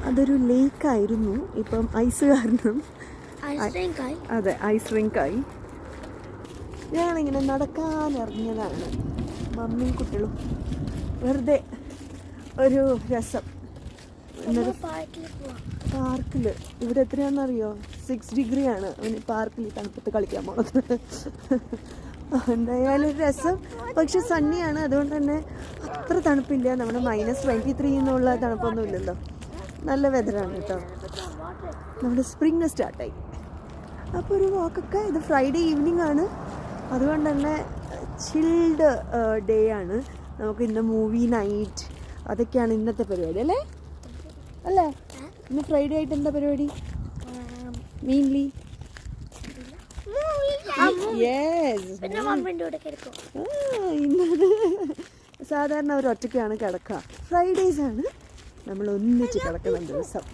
അതൊരു ലേക്കായിരുന്നു, ഇപ്പം ഐസ് കാരണം അതെ ഐസ് റിങ്കായി. ഞാനിങ്ങനെ നടക്കാൻ ഇറങ്ങിയതാണ്, മമ്മിയും കുട്ടികളും. വെറുതെ ഒരു രസം. പാർക്കിൽ ഇവിടെ എത്രയാണെന്നറിയോ? 6 ഡിഗ്രി ആണ്. അവന് പാർക്കിൽ തണുപ്പത്ത് കളിക്കാൻ പോണത്. എന്തായാലും ഒരു രസം. പക്ഷെ സണ്ണിയാണ്, അതുകൊണ്ട് തന്നെ അത്ര തണുപ്പില്ല. നമ്മുടെ -23 എന്നുള്ള തണുപ്പൊന്നും ഇല്ലല്ലോ. നല്ല വെതറാണ് കേട്ടോ. നമ്മുടെ സ്പ്രിങ് സ്റ്റാർട്ടായി. അപ്പോൾ ഒരു വാക്കൊക്കെ, ഇത് ഫ്രൈഡേ ഈവനിങ് ആണ്, അതുകൊണ്ട് തന്നെ ചിൽഡ് ഡേ ആണ്. നമുക്ക് ഇന്ന് മൂവി നൈറ്റ് അതൊക്കെയാണ് ഇന്നത്തെ പരിപാടി അല്ലേ? അല്ലേ, ഇന്ന് ഫ്രൈഡേ ആയിട്ട് എന്താ പരിപാടി മെയിൻലി? ഇന്നത് സാധാരണ അവർ ഒറ്റയ്ക്കാണ് കിടക്കുക. ഫ്രൈഡേസ് ആണ് നമ്മൾ ഒന്നിച്ച് കിടക്കുന്ന ദിവസം.